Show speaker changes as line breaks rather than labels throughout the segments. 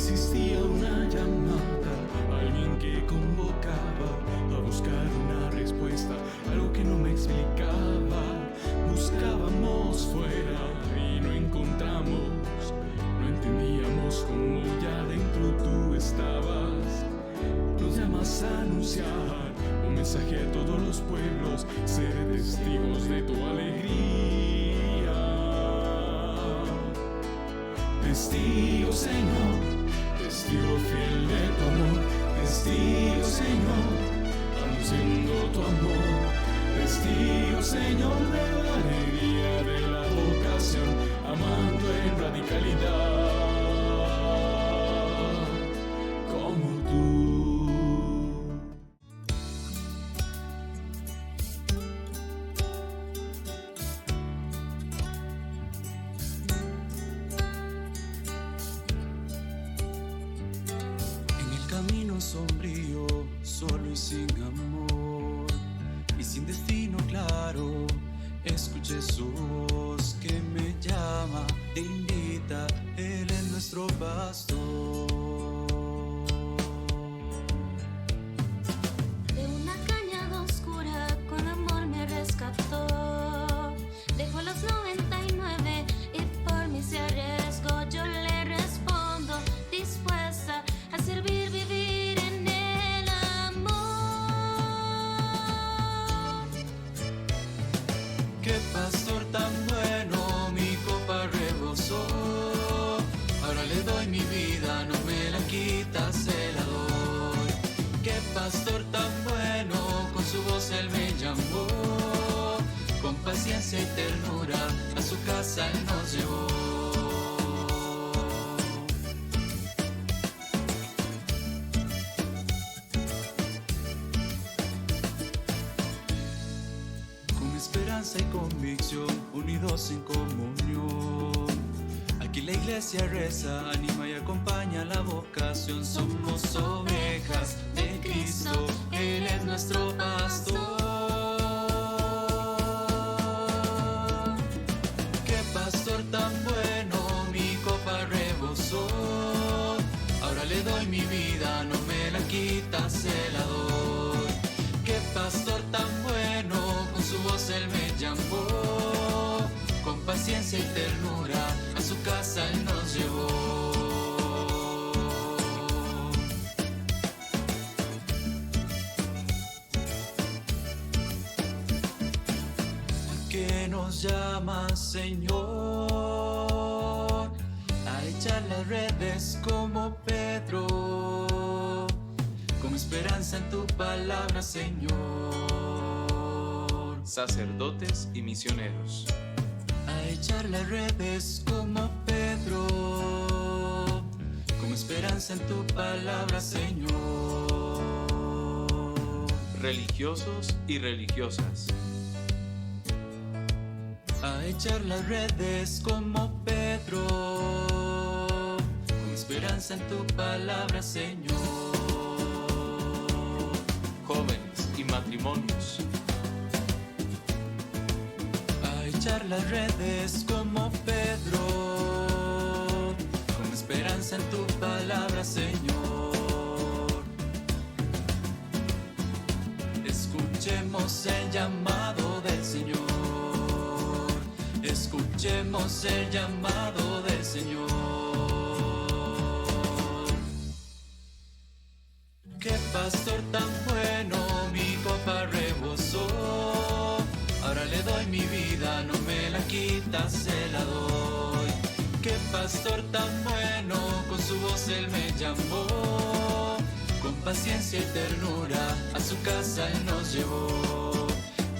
Existía una llamada, alguien que convocaba a buscar una respuesta, algo que no me explicaba. Buscábamos fuera y no encontramos, no entendíamos cómo ya dentro tú estabas. Nos llamas a anunciar un mensaje a todos los pueblos, ser testigos de tu alegría. Testigo, Señor, testigo fiel de tu amor. Testigo, Señor, anunciando tu amor. Testigo, Señor, de la alegría de la vocación, amando en radicalidad como tú.
Sombrío, solo y sin amor, y sin destino claro, escuché su voz que me llama, te invita, Él es nuestro pastor.
De una cañada oscura con amor me rescató, dejó los 99 y por mí se arriesgó. Yo le respondo, dispuesta a servir, vivir.
Qué pastor tan bueno, mi copa rebosó. Ahora le doy mi vida, no me la quita, se la doy. Qué pastor tan bueno, con su voz él me llamó. Con paciencia y ternura, a su casa él nos llevó. Esperanza y convicción, unidos en comunión. Aquí la iglesia reza, anima y acompaña la vocación. Somos ovejas de Cristo, Él es nuestro pastor. Qué pastor tan bueno, mi copa rebosó. Ahora le doy mi vida, no me la quita, se la doy. Qué pastor tan bueno, con su voz él me llamó. Con paciencia y ternura, a su casa él nos llevó. ¿Por qué nos llamas, Señor, a echar las redes como Pedro? Con esperanza en tu palabra, Señor.
Sacerdotes y misioneros.
A echar las redes como Pedro. Con esperanza en tu palabra, Señor.
Religiosos y religiosas.
A echar las redes como Pedro. Con esperanza en tu palabra, Señor.
Jóvenes y matrimonios.
A echar las redes como Pedro. Con esperanza en tu palabra, Señor. Escuchemos el llamado del Señor. Escuchemos el llamado del Señor. Qué pastor tan bueno, mi copa rebosó. Ahora le doy mi vida, no me la quita, se la doy. Qué pastor tan bueno, con su voz él me llamó. Con paciencia y ternura, a su casa él nos llevó.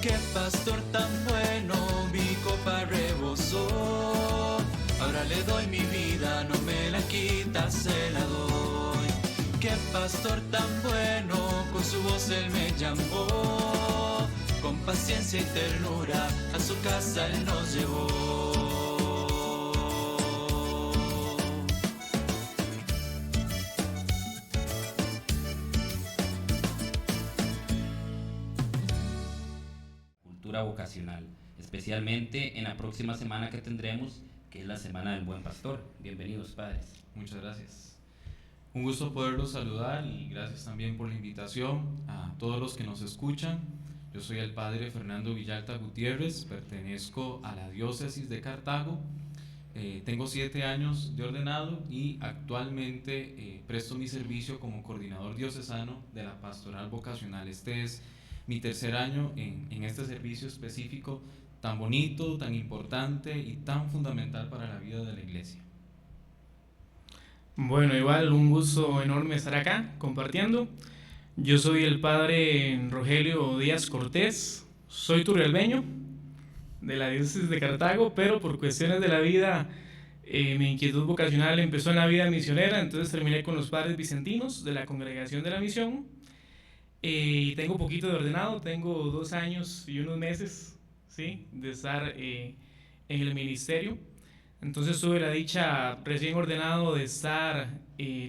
Qué pastor tan bueno, mi copa rebosó. Ahora le doy mi vida, no me la quita, se la doy. Qué pastor tan bueno, con su voz él me llamó. Con paciencia y ternura, a su casa él nos llevó.
Cultura vocacional, especialmente en la próxima semana que tendremos, que es la Semana del Buen Pastor. Bienvenidos, padres.
Muchas gracias. Un gusto poderlos saludar y gracias también por la invitación a todos los que nos escuchan. Yo soy el padre Fernando Villalta Gutiérrez, pertenezco a la diócesis de Cartago, tengo 7 años de ordenado y actualmente presto mi servicio como coordinador diocesano de la pastoral vocacional. Este es mi 3er año en este servicio específico tan bonito, tan importante y tan fundamental para la vida de la iglesia.
Bueno, igual un gusto enorme estar acá compartiendo. Yo soy el padre Rogelio Díaz Cortés, soy turrialbeño de la diócesis de Cartago, pero por cuestiones de la vida mi inquietud vocacional empezó en la vida misionera, entonces terminé con los padres vicentinos de la Congregación de la Misión y tengo poquito de ordenado, tengo 2 años y unos meses, ¿sí?, de estar en el ministerio. Entonces tuve la dicha recién ordenado de estar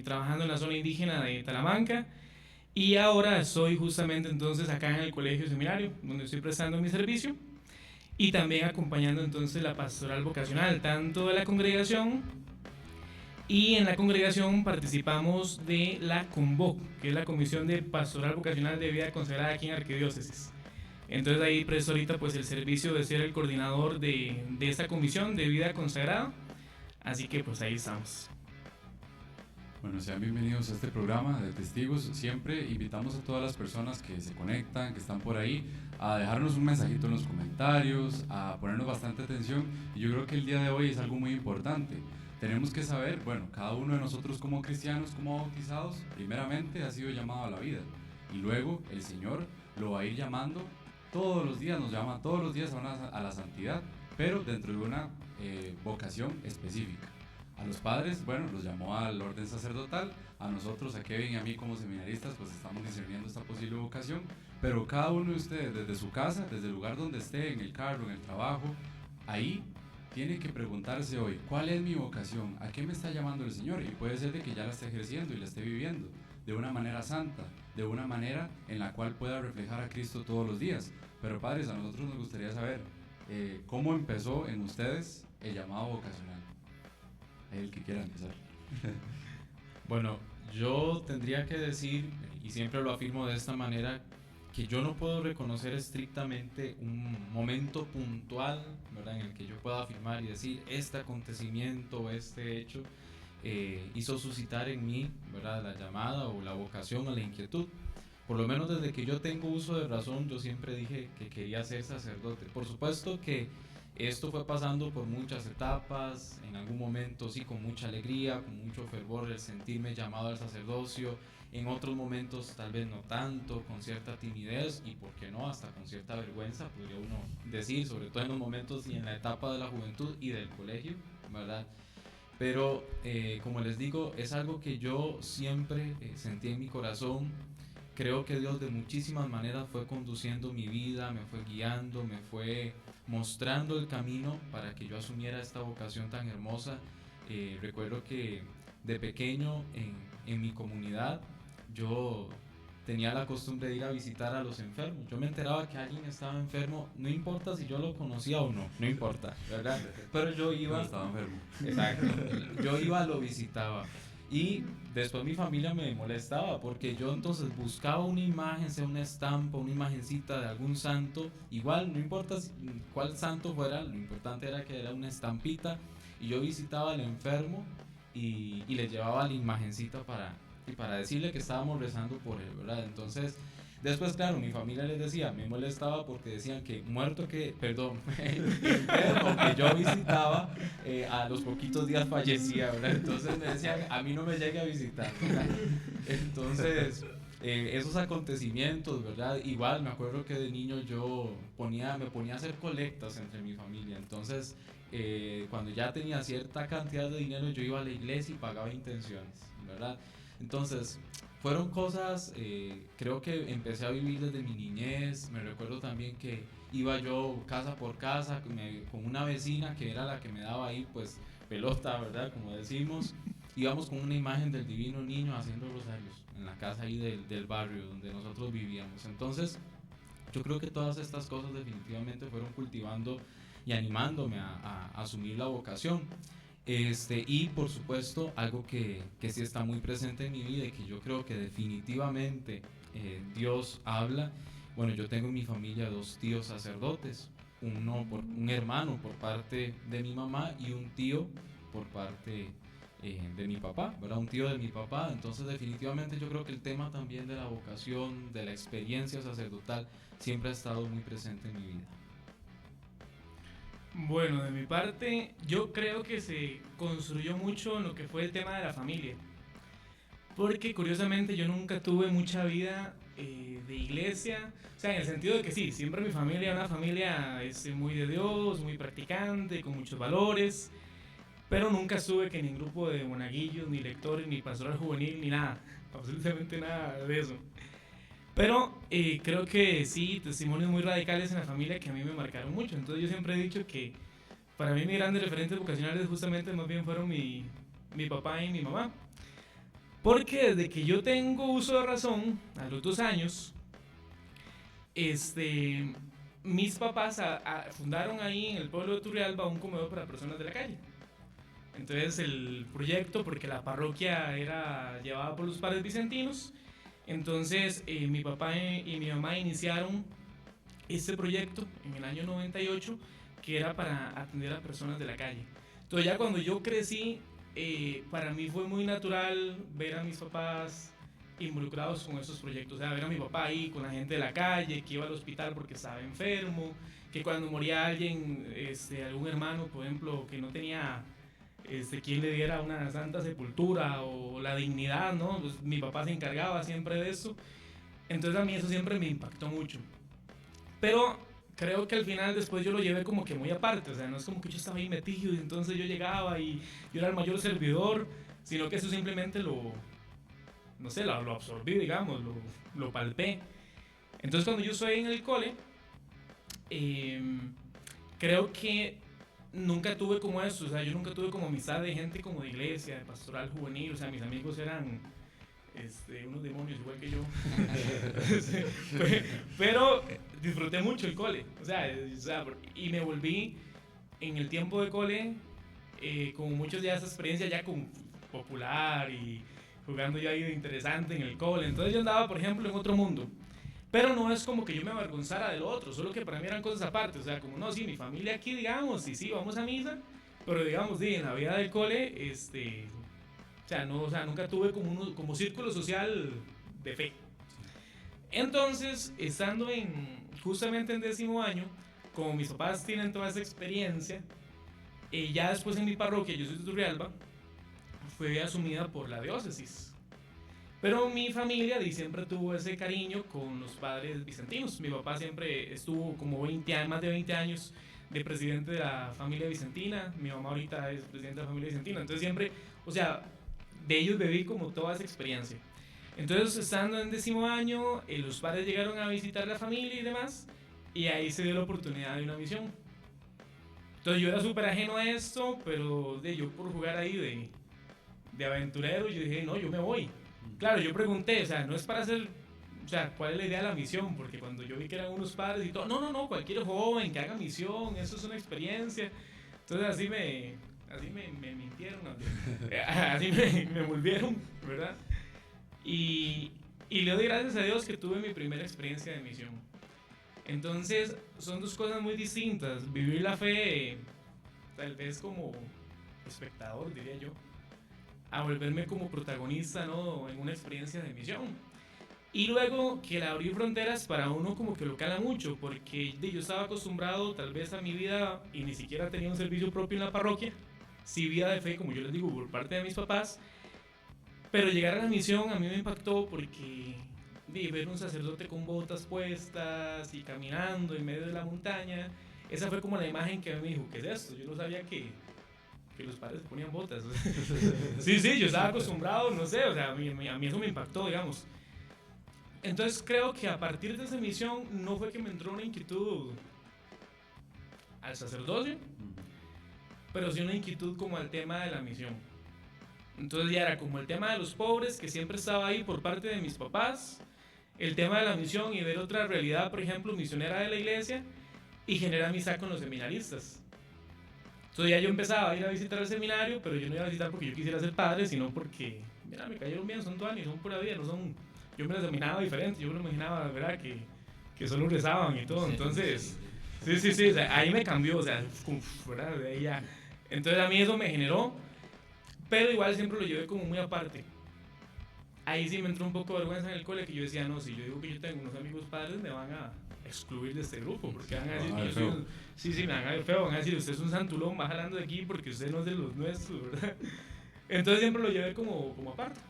trabajando en la zona indígena de Talamanca y ahora estoy justamente entonces acá en el colegio seminario donde estoy prestando mi servicio y también acompañando entonces la pastoral vocacional tanto de la congregación, y en la congregación participamos de la CONVOC, que es la Comisión de Pastoral Vocacional de Vida Consagrada aquí en Arquidiócesis. Entonces ahí presto ahorita pues el servicio de ser el coordinador de esta comisión de vida consagrada, así que pues ahí estamos.
Bueno, sean bienvenidos a este programa de Testigos. Siempre invitamos a todas las personas que se conectan, que están por ahí, a dejarnos un mensajito en los comentarios, a ponernos bastante atención, y yo creo que el día de hoy es algo muy importante. Tenemos que saber, bueno, cada uno de nosotros como cristianos, como bautizados, primeramente ha sido llamado a la vida, y luego el Señor lo va a ir llamando todos los días, nos llama todos los días a la santidad, pero dentro de una vocación específica. A los padres, bueno, los llamó al orden sacerdotal, a nosotros, a Kevin y a mí como seminaristas, pues estamos discerniendo esta posible vocación, pero cada uno de ustedes desde su casa, desde el lugar donde esté, en el carro, en el trabajo, ahí tiene que preguntarse hoy, ¿cuál es mi vocación? ¿A qué me está llamando el Señor? Y puede ser de que ya la esté ejerciendo y la esté viviendo de una manera santa, de una manera en la cual pueda reflejar a Cristo todos los días. Pero padres, a nosotros nos gustaría saber cómo empezó en ustedes el llamado vocacional. El que quiera empezar.
Bueno, yo tendría que decir, y siempre lo afirmo de esta manera, que yo no puedo reconocer estrictamente un momento puntual, ¿verdad?, en el que yo pueda afirmar y decir este acontecimiento, este hecho hizo suscitar en mí, ¿verdad?, la llamada o la vocación o la inquietud. Por lo menos desde que yo tengo uso de razón, yo siempre dije que quería ser sacerdote. Por supuesto que esto fue pasando por muchas etapas, en algún momento sí con mucha alegría, con mucho fervor el sentirme llamado al sacerdocio, en otros momentos tal vez no tanto, con cierta timidez y por qué no, hasta con cierta vergüenza, podría uno decir, sobre todo en los momentos y en la etapa de la juventud y del colegio, ¿verdad? Pero como les digo, es algo que yo siempre sentí en mi corazón. Creo que Dios de muchísimas maneras fue conduciendo mi vida, me fue guiando, me fue mostrando el camino para que yo asumiera esta vocación tan hermosa. Recuerdo que de pequeño en mi comunidad yo tenía la costumbre de ir a visitar a los enfermos. Yo me enteraba que alguien estaba enfermo, no importa si yo lo conocía o no, no importa, ¿verdad? Pero yo iba...
No estaba enfermo.
Exacto, yo iba, lo visitaba. Y después mi familia me molestaba porque yo entonces buscaba una imagen, sea una estampa, una imagencita de algún santo, igual no importa cuál santo fuera, lo importante era que era una estampita, y yo visitaba al enfermo y le llevaba la imagencita para decirle que estábamos rezando por él, ¿verdad? Entonces después, claro, mi familia les decía, me molestaba porque decían que enfermo que yo visitaba, a los poquitos días fallecía, ¿verdad? Entonces me decían, a mí no me llegue a visitar, ¿verdad? Entonces, esos acontecimientos, ¿verdad? Igual me acuerdo que de niño yo me ponía a hacer colectas entre mi familia, entonces cuando ya tenía cierta cantidad de dinero yo iba a la iglesia y pagaba intenciones, ¿verdad? Entonces, fueron cosas, creo que empecé a vivir desde mi niñez. Me recuerdo también que iba yo casa por casa con una vecina que era la que me daba ahí pues pelota, ¿verdad?, como decimos. Íbamos con una imagen del Divino Niño haciendo rosarios en la casa ahí del barrio donde nosotros vivíamos. Entonces yo creo que todas estas cosas definitivamente fueron cultivando y animándome a asumir la vocación. Y por supuesto, algo que sí está muy presente en mi vida y que yo creo que definitivamente Dios habla. Bueno, yo tengo en mi familia 2 tíos sacerdotes, un hermano por parte de mi mamá y un tío por parte de mi papá, ¿verdad? Un tío de mi papá. Entonces definitivamente yo creo que el tema también de la vocación, de la experiencia sacerdotal, siempre ha estado muy presente en mi vida.
Bueno, de mi parte, yo creo que se construyó mucho en lo que fue el tema de la familia. Porque curiosamente yo nunca tuve mucha vida de iglesia. O sea, en el sentido de que sí, siempre mi familia era una familia muy de Dios, muy practicante, con muchos valores. Pero nunca estuve que ni en grupo de monaguillos, ni lectores, ni pastoral juvenil, ni nada. Absolutamente nada de eso. Pero creo que sí, testimonios muy radicales en la familia que a mí me marcaron mucho. Entonces yo siempre he dicho que para mí mis grandes referentes vocacionales justamente más bien fueron mi papá y mi mamá. Porque desde que yo tengo uso de razón, a los 2 años, mis papás fundaron ahí en el pueblo de Turrialba un comedor para personas de la calle. Entonces el proyecto, porque la parroquia era llevada por los padres vicentinos, entonces mi papá y mi mamá iniciaron este proyecto en el año 98, que era para atender a personas de la calle. Entonces ya cuando yo crecí, para mí fue muy natural ver a mis papás involucrados con esos proyectos. O sea, ver a mi papá ahí con la gente de la calle, que iba al hospital porque estaba enfermo, que cuando moría alguien, algún hermano, por ejemplo, que no tenía quien le diera una santa sepultura o la dignidad, ¿no? Pues mi papá se encargaba siempre de eso. Entonces a mí eso siempre me impactó mucho. Pero creo que al final después yo lo llevé como que muy aparte. O sea, no es como que yo estaba ahí metido y entonces yo llegaba y yo era el mayor servidor, sino que eso simplemente lo absorbí, digamos, lo palpé. Entonces cuando yo estoy en el cole, creo que nunca tuve como eso. O sea, yo nunca tuve como amistad de gente como de iglesia, de pastoral juvenil. O sea, mis amigos eran unos demonios igual que yo. Pero disfruté mucho el cole. O sea, y me volví en el tiempo de cole con muchos de esa experiencia ya con popular y jugando ya ahí de interesante en el cole. Entonces yo andaba, por ejemplo, en otro mundo. Pero no es como que yo me avergonzara de lo otro, solo que para mí eran cosas aparte. O sea, como no, sí, mi familia aquí, digamos, y sí, vamos a misa, pero digamos, sí, en la vida del cole, nunca tuve como círculo social de fe. Entonces, estando justamente en 10º año, como mis papás tienen toda esa experiencia, ya después en mi parroquia, yo soy de Turrialba, fue asumida por la diócesis. Pero mi familia siempre tuvo ese cariño con los padres vicentinos. Mi papá siempre estuvo como más de 20 años de presidente de la familia vicentina. Mi mamá ahorita es presidenta de la familia vicentina. Entonces siempre, o sea, de ellos bebí como toda esa experiencia. Entonces, estando en 10º año, los padres llegaron a visitar la familia y demás, y ahí se dio la oportunidad de una misión. Entonces yo era súper ajeno a esto, pero yo por jugar ahí de aventurero, yo dije, no, yo me voy. Claro, yo pregunté, o sea, no es para hacer, o sea, ¿cuál es la idea de la misión? Porque cuando yo vi que eran unos padres y todo, no, cualquier joven que haga misión, eso es una experiencia. Entonces así me mintieron, así me envolvieron, ¿verdad? Y le doy gracias a Dios que tuve mi primera experiencia de misión. Entonces son 2 cosas muy distintas, vivir la fe tal vez como espectador, diría yo, a volverme como protagonista, ¿no?, en una experiencia de misión. Y luego que el abrir fronteras para uno como que lo cala mucho, porque yo estaba acostumbrado tal vez a mi vida y ni siquiera tenía un servicio propio en la parroquia, sí vida de fe, como yo les digo, por parte de mis papás, pero llegar a la misión a mí me impactó porque ver un sacerdote con botas puestas y caminando en medio de la montaña, esa fue como la imagen que a mí me dijo, ¿qué es esto? Yo no sabía que los padres se ponían botas. Sí, yo estaba acostumbrado, no sé, o sea, a mí eso me impactó, digamos. Entonces creo que a partir de esa misión no fue que me entró una inquietud al sacerdocio, pero sí una inquietud como al tema de la misión. Entonces ya era como el tema de los pobres, que siempre estaba ahí por parte de mis papás, el tema de la misión y ver otra realidad, por ejemplo, misionera de la iglesia, y generar amistad con los seminaristas. Entonces ya yo empezaba a ir a visitar el seminario, pero yo no iba a visitar porque yo quisiera ser padre, sino porque, mira, me cayeron bien, son tuanis, son pura vida, no son... Yo me las imaginaba diferente, yo me lo imaginaba, ¿verdad? Que solo rezaban y todo, entonces... Sí, o sea, ahí me cambió, o sea, ¿verdad? De ahí ya. Entonces a mí eso me generó, pero igual siempre lo llevé como muy aparte. Ahí sí me entró un poco de vergüenza en el cole, que yo decía, no, si yo digo que yo tengo unos amigos padres, me van a excluir de este grupo, porque van a decir que yo soy un... Sí, me van a ver feo, van a decir, usted es un santulón, va jalando de aquí porque usted no es de los nuestros, ¿verdad? Entonces siempre lo llevé como aparte,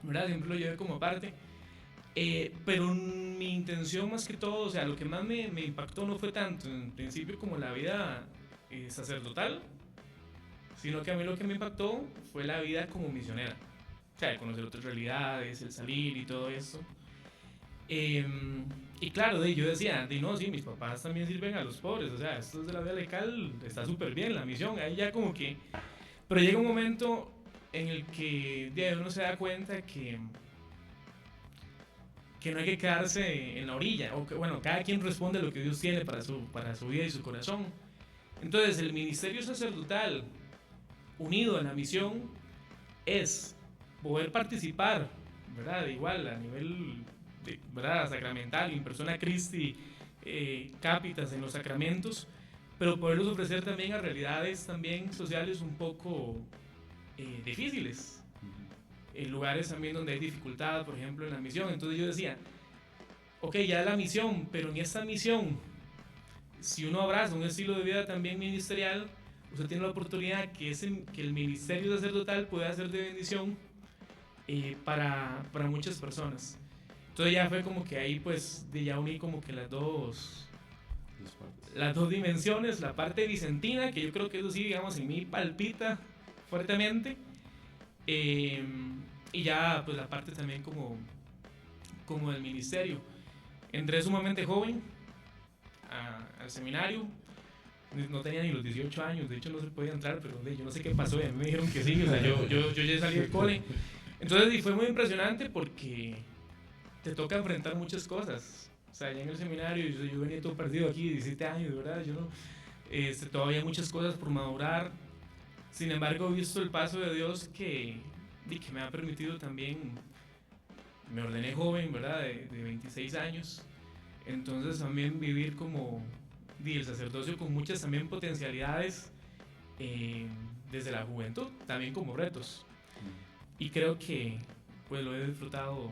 ¿verdad? Siempre lo llevé como aparte. Pero mi intención más que todo, o sea, lo que más me impactó no fue tanto en principio como la vida sacerdotal, sino que a mí lo que me impactó fue la vida como misionera. O sea, el conocer otras realidades, el salir y todo eso. Y claro, yo decía, no, sí, mis papás también sirven a los pobres, o sea, esto es de la vida laical, está súper bien la misión, ahí ya como que... Pero llega un momento en el que uno se da cuenta que no hay que quedarse en la orilla, o que, bueno, cada quien responde a lo que Dios tiene para su vida y su corazón. Entonces, el ministerio sacerdotal, unido a la misión, es poder participar, ¿verdad? Igual a nivel, ¿verdad? Sacramental, in persona Christi, cápitas en los sacramentos, pero poderlos ofrecer también a realidades también sociales un poco difíciles. En lugares también donde hay dificultad, por ejemplo, en la misión. Entonces yo decía, ok, ya la misión, pero en esta misión, si uno abraza un estilo de vida también ministerial, usted tiene la oportunidad que el ministerio sacerdotal pueda ser de bendición para muchas personas. Entonces ya fue como que ahí pues ya uní como que las dos dimensiones, la parte vicentina, que yo creo que eso sí, digamos, en mí palpita fuertemente, y ya pues la parte también como del ministerio. Entré sumamente joven al seminario, no tenía ni los 18 años, de hecho no se podía entrar, pero yo no sé qué pasó, y a mí me dijeron que sí, o sea, yo ya salí del cole. Entonces fue muy impresionante porque te toca enfrentar muchas cosas. O sea, ya en el seminario yo venía todo perdido aquí, 17 años, ¿verdad? Yo no, todavía hay muchas cosas por madurar. Sin embargo, he visto el paso de Dios que me ha permitido también, me ordené joven, ¿verdad? De 26 años. Entonces también vivir como el sacerdocio con muchas también potencialidades desde la juventud, también como retos. Y creo que pues lo he disfrutado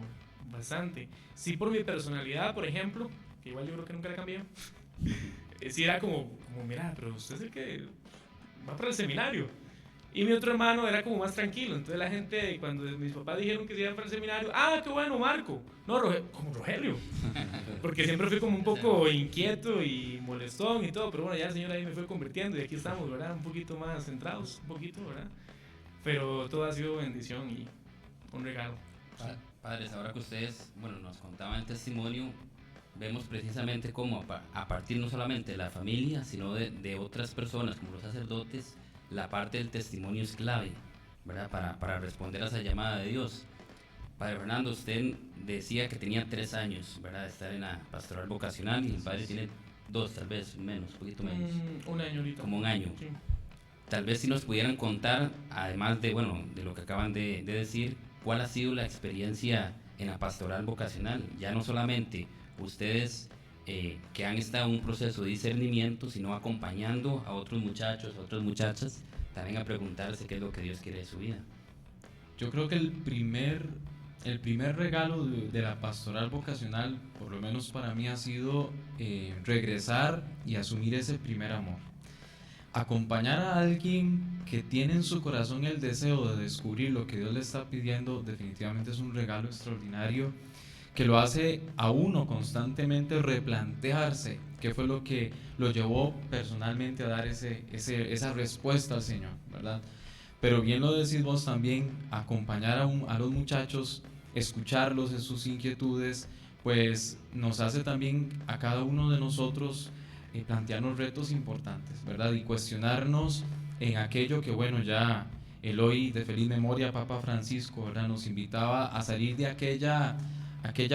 bastante. Sí, por mi personalidad, por ejemplo, que igual yo creo que nunca la cambié, sí era como, mira, pero usted es el que va para el seminario. Y mi otro hermano era como más tranquilo. Entonces la gente, cuando mis papás dijeron que se iban para el seminario, ¡ah, qué bueno, Marco! No, como Rogelio. Porque siempre fui como un poco inquieto y molestón y todo. Pero bueno, ya el Señor ahí me fue convirtiendo y aquí estamos, ¿verdad? Un poquito más centrados, un poquito, ¿verdad? Pero todo ha sido bendición y un regalo.
Padres, ahora que ustedes, bueno, nos contaban el testimonio, vemos precisamente cómo a partir no solamente de la familia, sino de otras personas, como los sacerdotes, la parte del testimonio es clave, ¿verdad? Para responder a esa llamada de Dios. Padre Fernando, usted decía que tenía 3 años, ¿verdad? De estar en la pastoral vocacional, y el padre tiene 2, tal vez menos, un poquito menos.
Un año ahorita.
Como un año.
Sí.
Tal vez si nos pudieran contar, además de lo que acaban de decir, ¿cuál ha sido la experiencia en la pastoral vocacional? Ya no solamente ustedes que han estado en un proceso de discernimiento, sino acompañando a otros muchachos, a otras muchachas, también a preguntarse qué es lo que Dios quiere de su vida.
Yo creo que el primer regalo de la pastoral vocacional, por lo menos para mí, ha sido regresar y asumir ese primer amor. Acompañar a alguien que tiene en su corazón el deseo de descubrir lo que Dios le está pidiendo, definitivamente es un regalo extraordinario que lo hace a uno constantemente replantearse qué fue lo que lo llevó personalmente a dar esa respuesta al Señor, ¿verdad? Pero bien lo decís vos también, acompañar a los muchachos, escucharlos en sus inquietudes, pues nos hace también a cada uno de nosotros plantearnos retos importantes, ¿verdad? Y cuestionarnos en aquello que, bueno, ya el hoy de feliz memoria Papa Francisco, ¿verdad? Nos invitaba a salir de aquella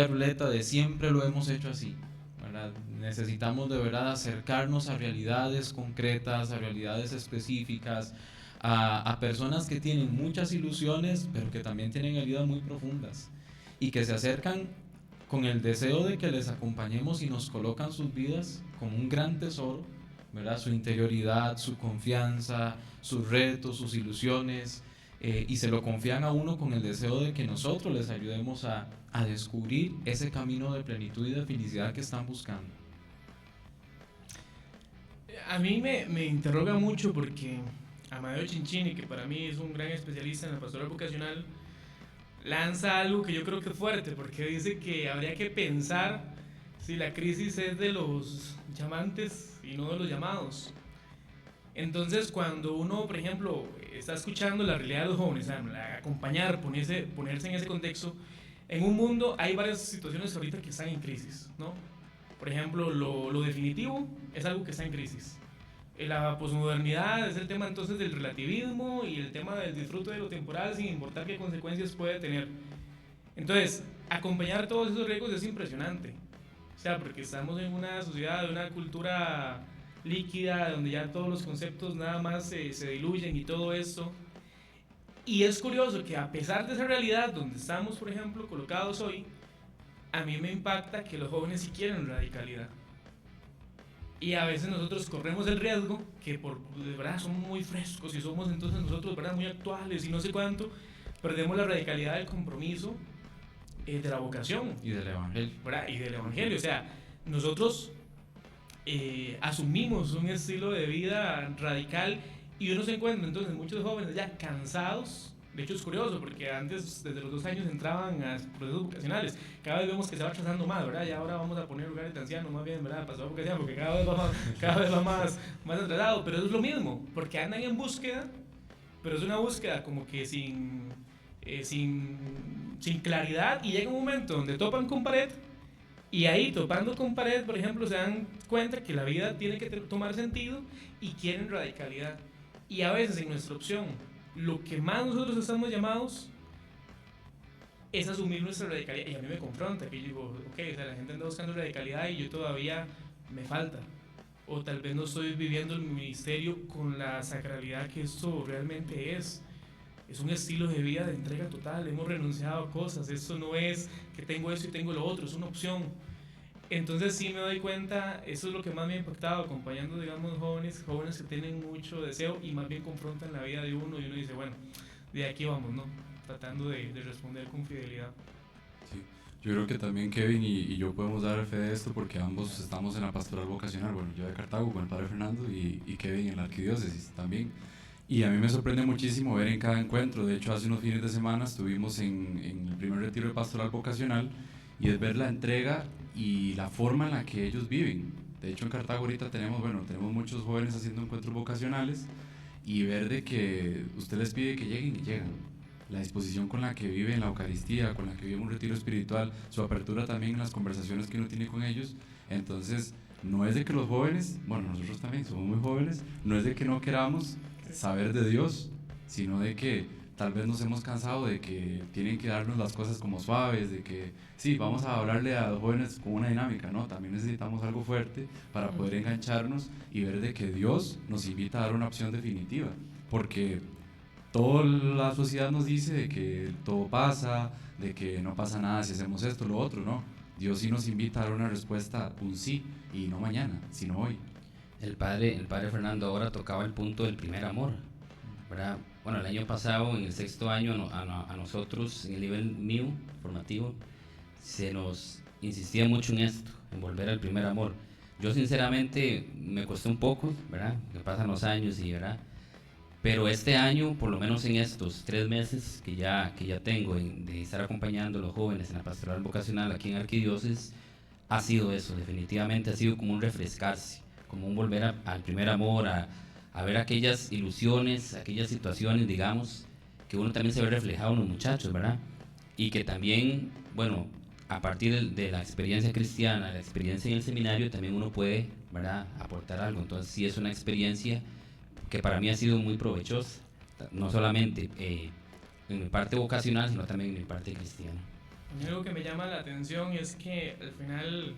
ruleta de siempre lo hemos hecho así, ¿verdad? sea, necesitamos de verdad acercarnos a realidades concretas, a realidades específicas, a personas que tienen muchas ilusiones, pero que también tienen heridas muy profundas y que se acercan con el deseo de que les acompañemos y nos colocan sus vidas como un gran tesoro, ¿verdad? Su interioridad, su confianza, sus retos, sus ilusiones, y se lo confían a uno con el deseo de que nosotros les ayudemos a descubrir ese camino de plenitud y de felicidad que están buscando.
A mí me interroga mucho porque Amadeo Chinchini, que para mí es un gran especialista en la pastoral vocacional, lanza algo que yo creo que es fuerte, porque dice que habría que pensar si la crisis es de los llamantes y no de los llamados. Entonces, cuando uno, por ejemplo, está escuchando la realidad de los jóvenes, acompañar, ponerse en ese contexto, en un mundo hay varias situaciones ahorita que están en crisis, ¿no? Por ejemplo, lo definitivo es algo que está en crisis. La posmodernidad es el tema entonces del relativismo y el tema del disfrute de lo temporal sin importar qué consecuencias puede tener. Entonces, acompañar todos esos riesgos es impresionante. O sea, porque estamos en una sociedad, de una cultura líquida, donde ya todos los conceptos nada más se diluyen y todo esto. Y es curioso que a pesar de esa realidad donde estamos, por ejemplo, colocados hoy, a mí me impacta que los jóvenes sí quieren radicalidad. Y a veces nosotros corremos el riesgo que de verdad somos muy frescos y somos entonces nosotros de verdad muy actuales y no sé cuánto, perdemos la radicalidad del compromiso de la vocación.
Y del evangelio.
¿Verdad? Y del evangelio. O sea, nosotros asumimos un estilo de vida radical y uno se encuentra entonces muchos jóvenes ya cansados. De hecho es curioso porque antes desde los 2 años entraban a procesos vocacionales, cada vez vemos que se va atrasando más, ¿verdad? Y ahora vamos a poner lugares de ancianos más bien, ¿verdad? Pasador vocacional, porque cada vez va más atrasado, pero eso es lo mismo, porque andan en búsqueda, pero es una búsqueda como que sin claridad, y llega un momento donde topan con pared. Y ahí, topando con pared, por ejemplo, se dan cuenta que la vida tiene que tomar sentido y quieren radicalidad. Y a veces en nuestra opción, lo que más nosotros estamos llamados es asumir nuestra radicalidad. Y a mí me confronta, que yo digo, ok, o sea, la gente anda buscando radicalidad y yo todavía me falta. O tal vez no estoy viviendo el ministerio con la sacralidad que esto realmente es. Es un estilo de vida de entrega total, hemos renunciado a cosas, esto no es que tengo esto y tengo lo otro, es una opción. Entonces sí me doy cuenta, eso es lo que más me ha impactado, acompañando, digamos, jóvenes que tienen mucho deseo y más bien confrontan la vida de uno y uno dice, bueno, de aquí vamos, ¿no? Tratando de responder con fidelidad.
Sí. Yo creo que también Kevin y yo podemos dar fe de esto porque ambos estamos en la pastoral vocacional, bueno, yo de Cartago con el padre Fernando y Kevin en la arquidiócesis también. Y a mí me sorprende muchísimo ver en cada encuentro, de hecho hace unos fines de semana estuvimos en el primer retiro de pastoral vocacional y es ver la entrega y la forma en la que ellos viven. De hecho en Cartago ahorita tenemos muchos jóvenes haciendo encuentros vocacionales y ver de que usted les pide que lleguen y llegan. La disposición con la que viven la Eucaristía, con la que viven un retiro espiritual, su apertura también en las conversaciones que uno tiene con ellos. Entonces no es de que los jóvenes, bueno nosotros también somos muy jóvenes, no es de que no queramos saber de Dios, sino de que tal vez nos hemos cansado de que tienen que darnos las cosas como suaves, de que sí, vamos a hablarle a los jóvenes con una dinámica, ¿no? También necesitamos algo fuerte para poder engancharnos y ver de que Dios nos invita a dar una opción definitiva, porque toda la sociedad nos dice de que todo pasa, de que no pasa nada si hacemos esto, lo otro, ¿no? Dios sí nos invita a dar una respuesta, un sí, y no mañana, sino hoy.
El padre Fernando ahora tocaba el punto del primer amor, ¿verdad? Bueno, el año pasado, en el 6º año, a nosotros, en el nivel mío, formativo, se nos insistía mucho en esto, en volver al primer amor. Yo sinceramente me costó un poco, ¿verdad? Que pasan los años y, ¿verdad? Pero este año, por lo menos en estos 3 meses que ya tengo de estar acompañando a los jóvenes en la pastoral vocacional aquí en Arquidiócesis, ha sido eso, definitivamente ha sido como un refrescarse, como un volver al primer amor, a ver aquellas ilusiones, aquellas situaciones, digamos, que uno también se ve reflejado en los muchachos, ¿verdad? Y que también, bueno, a partir de la experiencia cristiana, la experiencia en el seminario, también uno puede, ¿verdad?, aportar algo. Entonces sí es una experiencia que para mí ha sido muy provechosa, no solamente en mi parte vocacional, sino también en mi parte cristiana.
A mí algo que me llama la atención es que al final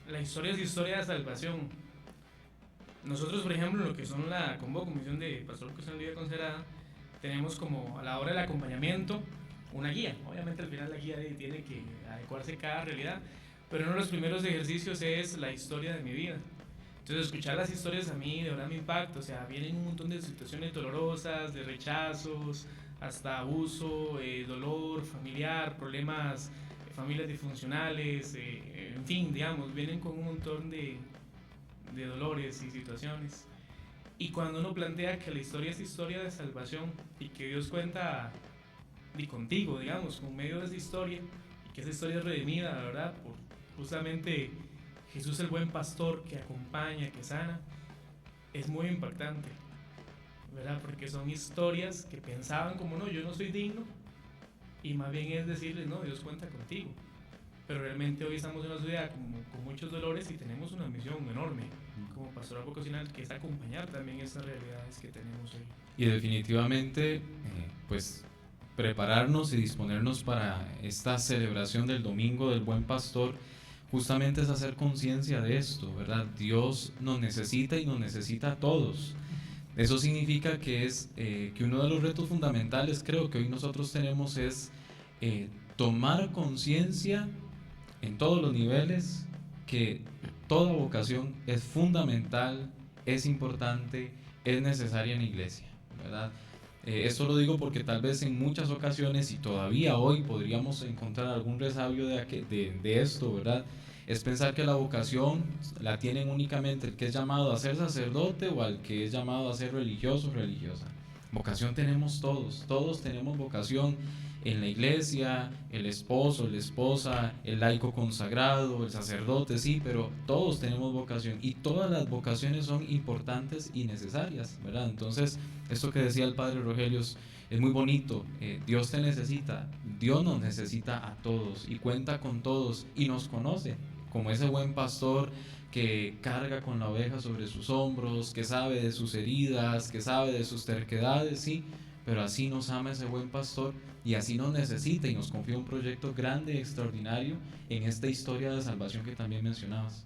La historia es historia de salvación. Nosotros, por ejemplo, en lo que son la Comisión de Pastor Vocacional de Vida Consagrada, tenemos como a la hora del acompañamiento una guía. Obviamente al final la guía tiene que adecuarse a cada realidad, pero uno de los primeros ejercicios es la historia de mi vida. Entonces escuchar las historias a mí de verdad me impacta, o sea, vienen un montón de situaciones dolorosas, de rechazos, hasta abuso, dolor familiar, problemas, familias disfuncionales, en fin, digamos, vienen con un montón de dolores y situaciones. Y cuando uno plantea que la historia es historia de salvación y que Dios cuenta y contigo, digamos, con medio de esa historia, y que esa historia es redimida, ¿verdad? Por justamente Jesús el buen pastor que acompaña, que sana, es muy impactante, ¿verdad? Porque son historias que pensaban como, no, yo no soy digno, y más bien es decirles, no, Dios cuenta contigo. Pero realmente hoy estamos en una sociedad con muchos dolores y tenemos una misión enorme como pastoral vocacional, que es acompañar también estas realidades que tenemos hoy.
Y definitivamente, pues prepararnos y disponernos para esta celebración del Domingo del Buen Pastor, justamente es hacer conciencia de esto, ¿verdad? Dios nos necesita y nos necesita a todos. Eso significa que que uno de los retos fundamentales, creo que hoy nosotros tenemos, es tomar conciencia en todos los niveles que toda vocación es fundamental, es importante, es necesaria en la iglesia, ¿verdad? Esto lo digo porque tal vez en muchas ocasiones, y todavía hoy podríamos encontrar algún resabio de esto, ¿verdad? Es pensar que la vocación la tienen únicamente el que es llamado a ser sacerdote o al que es llamado a ser religioso o religiosa. Vocación tenemos todos tenemos vocación en la iglesia, el esposo, la esposa, el laico consagrado, el sacerdote, sí, pero todos tenemos vocación y todas las vocaciones son importantes y necesarias, ¿verdad? Entonces, esto que decía el padre Rogelio es muy bonito. Dios te necesita, Dios nos necesita a todos y cuenta con todos y nos conoce como ese buen pastor que carga con la oveja sobre sus hombros, que sabe de sus heridas, que sabe de sus terquedades, sí, pero así nos ama ese buen pastor y así nos necesita y nos confía un proyecto grande y extraordinario en esta historia de salvación que también mencionabas.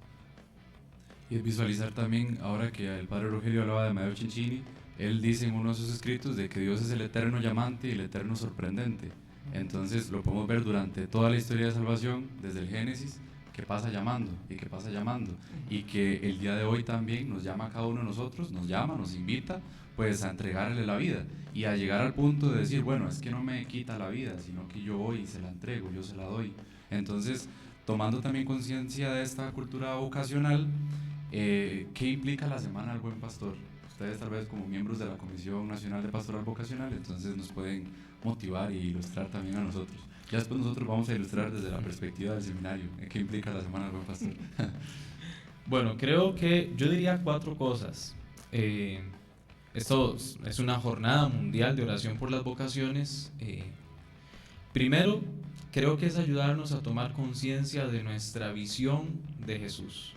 Y es visualizar también, ahora que el padre Rogelio hablaba de Amadeo Cincini, él dice en uno de sus escritos de que Dios es el eterno llamante y el eterno sorprendente. Entonces lo podemos ver durante toda la historia de salvación, desde el Génesis, que pasa llamando y que pasa llamando, y que el día de hoy también nos llama a cada uno de nosotros, nos llama, nos invita pues a entregarle la vida y a llegar al punto de decir, bueno, es que no me quita la vida, sino que yo voy y se la entrego, yo se la doy. Entonces, tomando también conciencia de esta cultura vocacional, ¿qué implica la Semana del Buen Pastor? Ustedes tal vez como miembros de la Comisión Nacional de Pastoral Vocacional, entonces nos pueden motivar y ilustrar también a nosotros. Ya después nosotros vamos a ilustrar desde la perspectiva del seminario, ¿qué implica la Semana del Buen Pastor?
Bueno, creo que yo diría 4 cosas. Esto es una jornada mundial de oración por las vocaciones. Primero, creo que es ayudarnos a tomar conciencia de nuestra visión de Jesús.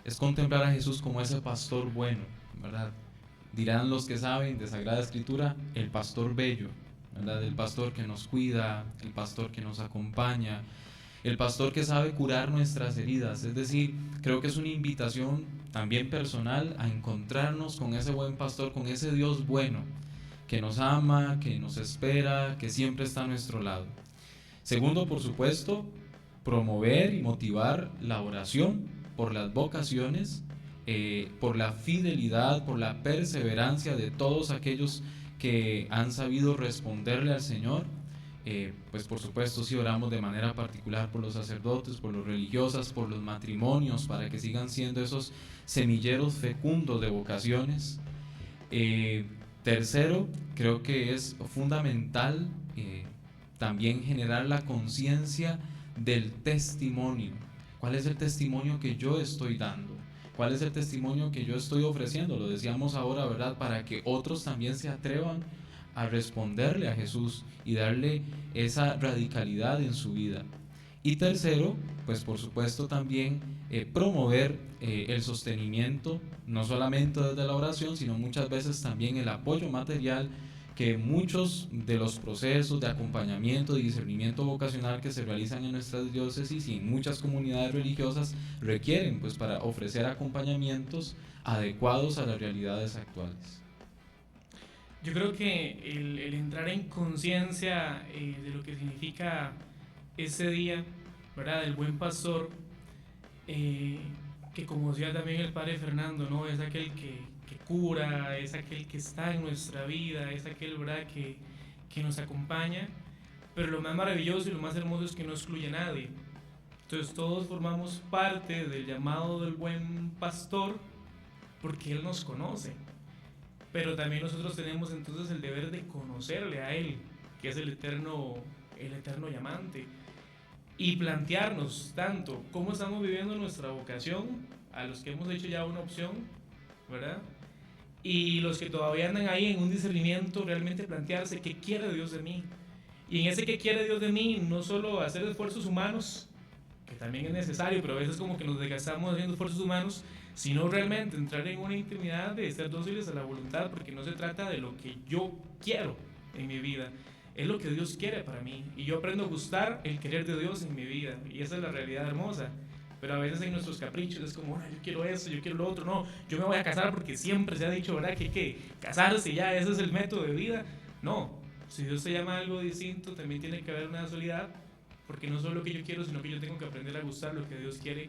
Es contemplar a Jesús como ese pastor bueno, ¿verdad? Dirán los que saben de Sagrada Escritura, el pastor bello, ¿verdad? El pastor que nos cuida, el pastor que nos acompaña, el pastor que sabe curar nuestras heridas. Es decir, creo que es una invitación también personal a encontrarnos con ese buen pastor, con ese Dios bueno, que nos ama, que nos espera, que siempre está a nuestro lado. Segundo, por supuesto, promover y motivar la oración por las vocaciones, por la fidelidad, por la perseverancia de todos aquellos que han sabido responderle al Señor. Pues por supuesto sí oramos de manera particular por los sacerdotes, por los religiosas, por los matrimonios, para que sigan siendo esos semilleros fecundos de vocaciones. Tercero, creo que es fundamental también generar la conciencia del testimonio. ¿Cuál es el testimonio que yo estoy dando? ¿Cuál es el testimonio que yo estoy ofreciendo? Lo decíamos ahora, ¿verdad? Para que otros también se atrevan a responderle a Jesús y darle esa radicalidad en su vida. Y tercero, pues por supuesto también promover el sostenimiento, no solamente desde la oración, sino muchas veces también el apoyo material que muchos de los procesos de acompañamiento y discernimiento vocacional que se realizan en nuestras diócesis y en muchas comunidades religiosas requieren pues para ofrecer acompañamientos adecuados a las realidades actuales.
Yo creo que el entrar en conciencia de lo que significa ese día, ¿verdad?, del buen pastor, que como decía también el padre Fernando, ¿no?, es aquel que cura, es aquel que está en nuestra vida, es aquel, ¿verdad?, que nos acompaña, pero lo más maravilloso y lo más hermoso es que no excluye a nadie. Entonces todos formamos parte del llamado del buen pastor porque Él nos conoce, pero también nosotros tenemos entonces el deber de conocerle a Él, que es el eterno llamante, y plantearnos tanto cómo estamos viviendo nuestra vocación, a los que hemos hecho ya una opción, ¿verdad?, y los que todavía andan ahí en un discernimiento, realmente plantearse qué quiere Dios de mí. Y en ese qué quiere Dios de mí, no solo hacer esfuerzos humanos, que también es necesario, pero a veces como que nos desgastamos haciendo esfuerzos humanos, sino realmente entrar en una intimidad de ser dóciles a la voluntad, porque no se trata de lo que yo quiero en mi vida, es lo que Dios quiere para mí. Y yo aprendo a gustar el querer de Dios en mi vida, y esa es la realidad hermosa. Pero a veces en nuestros caprichos es como, yo quiero eso, yo quiero lo otro, no, yo me voy a casar porque siempre se ha dicho, ¿verdad?, que casarse ya, ese es el método de vida. No, si Dios te llama a algo distinto, también tiene que haber una dualidad, porque no solo lo que yo quiero, sino que yo tengo que aprender a gustar lo que Dios quiere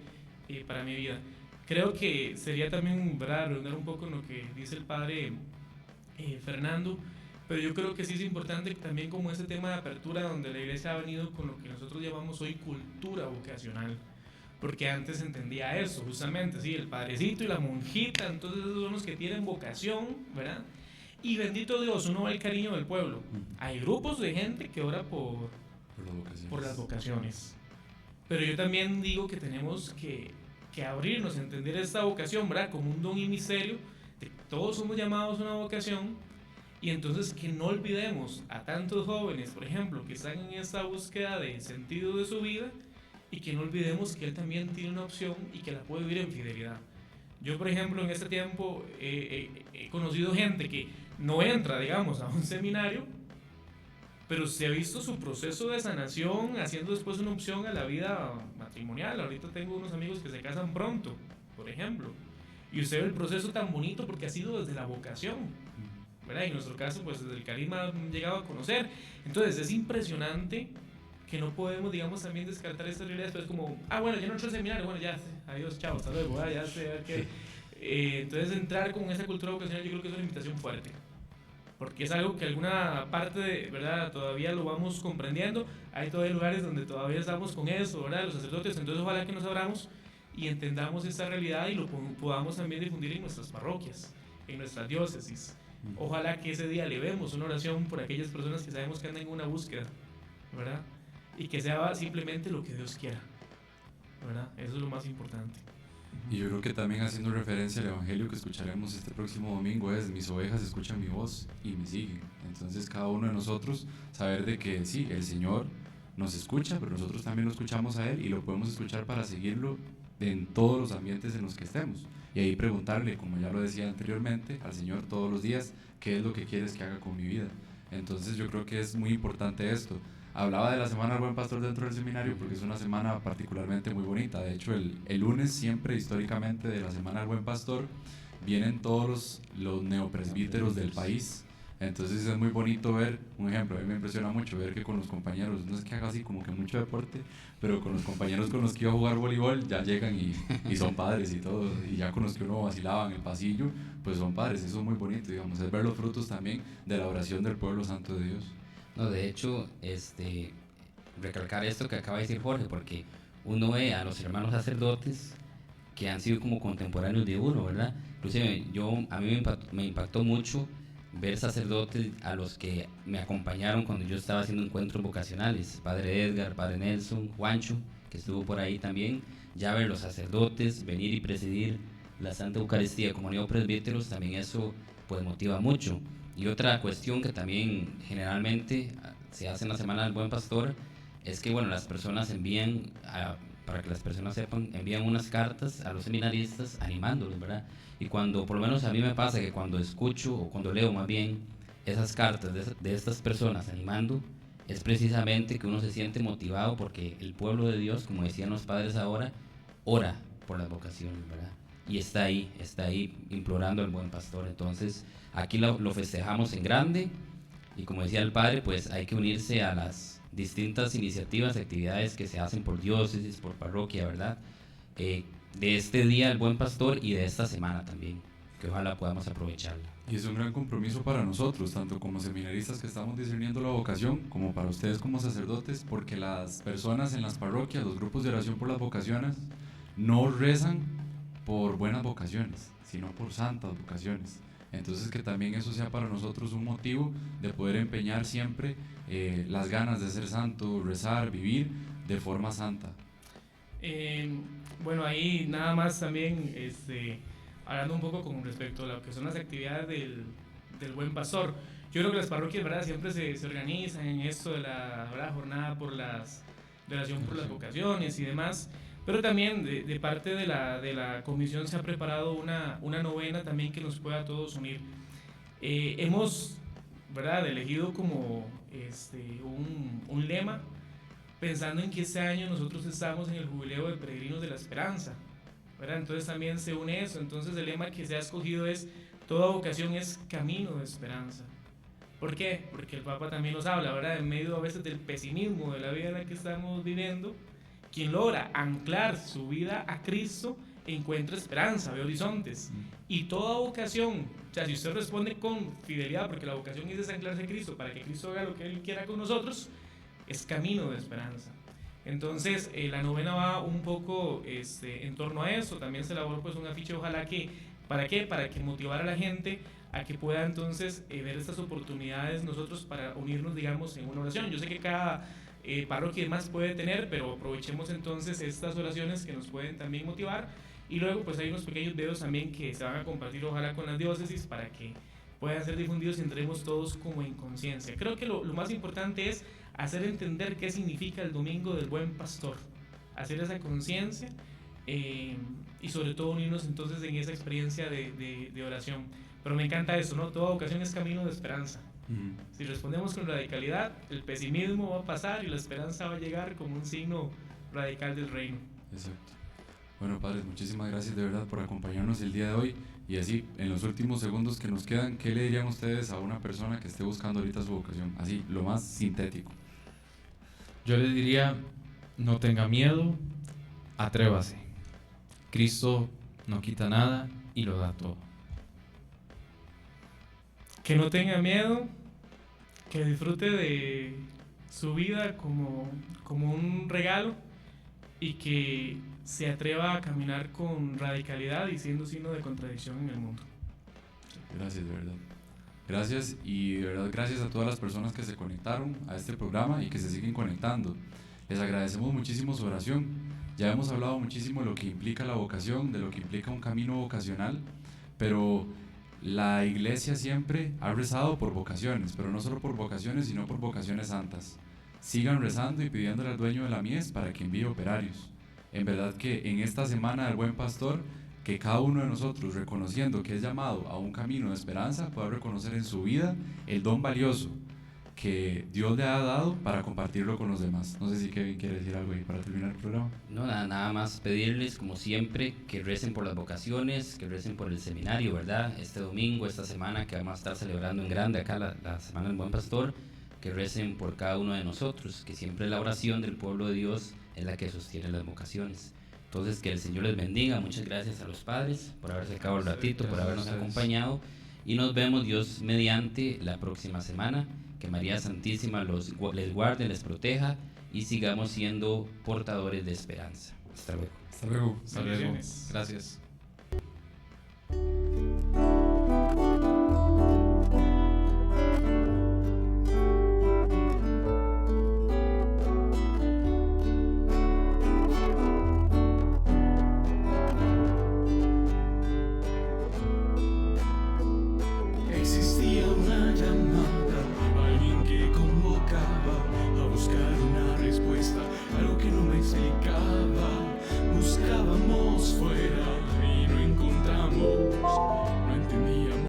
para mi vida. Creo que sería también, ¿verdad?, redundar un poco en lo que dice el padre Fernando, pero yo creo que sí es importante también como ese tema de apertura, donde la iglesia ha venido con lo que nosotros llamamos hoy cultura vocacional. Porque antes entendía eso, justamente, sí, el padrecito y la monjita, entonces esos son los que tienen vocación, ¿verdad? Y bendito Dios, uno ve el cariño del pueblo. Hay grupos de gente que ora por las vocaciones. Pero yo también digo que tenemos que abrirnos a entender esta vocación, ¿verdad?, como un don y misterio, de que todos somos llamados a una vocación, y entonces que no olvidemos a tantos jóvenes, por ejemplo, que están en esta búsqueda de sentido de su vida, y que no olvidemos que Él también tiene una opción y que la puede vivir en fidelidad. Yo, por ejemplo, en este tiempo he conocido gente que no entra, digamos, a un seminario, pero se ha visto su proceso de sanación haciendo después una opción a la vida matrimonial. Ahorita tengo unos amigos que se casan pronto, por ejemplo, y usted ve el proceso tan bonito porque ha sido desde la vocación, ¿verdad? Y en nuestro caso, pues desde el carisma han llegado a conocer. Entonces es impresionante que no podemos, digamos, también descartar estas realidades, pero es como, bueno, ya no entré al seminario, bueno, ya, adiós, chao, hasta luego, ya sé, a ver qué. Entonces entrar con esa cultura vocacional yo creo que es una invitación fuerte, porque es algo que alguna parte de, ¿verdad?, todavía lo vamos comprendiendo. Hay todavía lugares donde todavía estamos con eso, ¿verdad?, los sacerdotes. Entonces ojalá que nos abramos y entendamos esta realidad y lo podamos también difundir en nuestras parroquias, en nuestras diócesis. Ojalá que ese día elevemos una oración por aquellas personas que sabemos que andan en una búsqueda, ¿verdad?, y que sea simplemente lo que Dios quiera, ¿verdad? Eso es lo más importante.
Y yo creo que también haciendo referencia al evangelio que escucharemos este próximo domingo es: mis ovejas escuchan mi voz y me siguen. Entonces cada uno de nosotros saber de que sí, el Señor nos escucha, pero nosotros también lo escuchamos a Él y lo podemos escuchar para seguirlo en todos los ambientes en los que estemos. Y ahí preguntarle, como ya lo decía anteriormente, al Señor todos los días, ¿qué es lo que quieres que haga con mi vida? Entonces yo creo que es muy importante esto. Hablaba de la Semana del Buen Pastor dentro del seminario porque es una semana particularmente muy bonita. De hecho, el lunes siempre históricamente de la Semana del Buen Pastor vienen todos los neopresbíteros del país. Entonces es muy bonito ver, un ejemplo, a mí me impresiona mucho ver que con los compañeros, no es que haga así como que mucho deporte, pero con los compañeros con los que iba a jugar voleibol ya llegan y son padres y todo, y ya con los que uno vacilaba en el pasillo, pues son padres. Eso es muy bonito, digamos, es ver los frutos también de la oración del pueblo santo de Dios.
No, de hecho, recalcar esto que acaba de decir Jorge, porque uno ve a los hermanos sacerdotes que han sido como contemporáneos de uno, ¿verdad? Inclusive a mí me impactó mucho ver sacerdotes a los que me acompañaron cuando yo estaba haciendo encuentros vocacionales, Padre Edgar, Padre Nelson, Juancho, que estuvo por ahí también. Ya ver los sacerdotes venir y presidir la Santa Eucaristía como neopresbíteros, también eso pues motiva mucho. Y otra cuestión que también generalmente se hace en la Semana del Buen Pastor es que, bueno, las personas envían, para que las personas sepan, envían unas cartas a los seminaristas animándolos, ¿verdad? Y cuando, por lo menos a mí me pasa que cuando escucho, o cuando leo más bien, esas cartas de estas personas animando, es precisamente que uno se siente motivado porque el pueblo de Dios, como decían los padres ahora, ora por las vocaciones, ¿verdad? Y está ahí implorando al buen pastor. Entonces aquí lo festejamos en grande, y como decía el padre, pues hay que unirse a las distintas iniciativas, actividades que se hacen por diócesis, por parroquia, ¿verdad? De este día del buen pastor y de esta semana también, que ojalá podamos aprovecharla.
Y es un gran compromiso para nosotros, tanto como seminaristas que estamos discerniendo la vocación, como para ustedes como sacerdotes, porque las personas en las parroquias, los grupos de oración por las vocaciones, no rezan por buenas vocaciones, sino por santas vocaciones. Entonces que también eso sea para nosotros un motivo de poder empeñar siempre las ganas de ser santo, rezar, vivir de forma santa.
Bueno, ahí nada más también hablando un poco con respecto a lo que son las actividades del buen pastor. Yo creo que las parroquias, ¿verdad?, siempre se organizan en esto de la, ¿verdad?, jornada de oración por las vocaciones y demás, pero también de parte de la comisión se ha preparado una novena también que nos pueda a todos unir. Hemos, ¿verdad?, elegido como un lema, pensando en que este año nosotros estamos en el jubileo de Peregrinos de la Esperanza, ¿verdad? Entonces también se une eso. Entonces el lema que se ha escogido es: toda vocación es camino de esperanza. ¿Por qué? Porque el Papa también nos habla, ¿verdad?, en medio a veces del pesimismo de la vida en la que estamos viviendo, quien logra anclar su vida a Cristo encuentra esperanza, ve horizontes. Y toda vocación, o sea, si usted responde con fidelidad, porque la vocación es anclarse a Cristo para que Cristo haga lo que Él quiera con nosotros, es camino de esperanza. Entonces la novena va un poco en torno a eso. También se elaboró pues un afiche, ojalá que, ¿para qué? Para que motivar a la gente a que pueda entonces ver estas oportunidades nosotros para unirnos, digamos, en una oración. Yo sé que cada parroquia y demás puede tener, pero aprovechemos entonces estas oraciones que nos pueden también motivar, y luego pues hay unos pequeños videos también que se van a compartir ojalá con las diócesis para que puedan ser difundidos y entremos todos como en conciencia. Creo que lo más importante es hacer entender qué significa el Domingo del Buen Pastor, hacer esa conciencia y sobre todo unirnos entonces en esa experiencia de oración. Pero me encanta eso, ¿no? Toda vocación es camino de esperanza. Si respondemos con radicalidad, el pesimismo va a pasar y la esperanza va a llegar como un signo radical del reino.
Exacto. Bueno, padres, muchísimas gracias de verdad por acompañarnos el día de hoy. Y así, en los últimos segundos que nos quedan, ¿qué le dirían ustedes a una persona que esté buscando ahorita su vocación? Así, lo más sintético.
Yo les diría: no tenga miedo, atrévase. Cristo no quita nada y lo da todo.
Que no tenga miedo, que disfrute de su vida como un regalo, y que se atreva a caminar con radicalidad y siendo signo de contradicción en el mundo.
Gracias, de verdad. Gracias, y de verdad gracias a todas las personas que se conectaron a este programa y que se siguen conectando. Les agradecemos muchísimo su oración. Ya hemos hablado muchísimo de lo que implica la vocación, de lo que implica un camino vocacional, pero la iglesia siempre ha rezado por vocaciones, pero no solo por vocaciones, sino por vocaciones santas. Sigan rezando y pidiéndole al dueño de la mies para que envíe operarios. En verdad que en esta semana del Buen Pastor, que cada uno de nosotros, reconociendo que es llamado a un camino de esperanza, pueda reconocer en su vida el don valioso que Dios le ha dado para compartirlo con los demás. No sé si Kevin quiere decir algo ahí para terminar el programa.
No, nada más pedirles, como siempre, que recen por las vocaciones, que recen por el seminario, ¿verdad? Este domingo, esta semana que vamos a estar celebrando en grande acá la Semana del Buen Pastor, que recen por cada uno de nosotros, que siempre la oración del pueblo de Dios es la que sostiene las vocaciones. Entonces, que el Señor les bendiga. Muchas gracias a los padres por haber sacado el ratito, por habernos acompañado, y nos vemos, Dios mediante, la próxima semana. Que María Santísima les guarde, les proteja y sigamos siendo portadores de esperanza. Hasta luego.
Hasta luego.
Hasta luego. Gracias.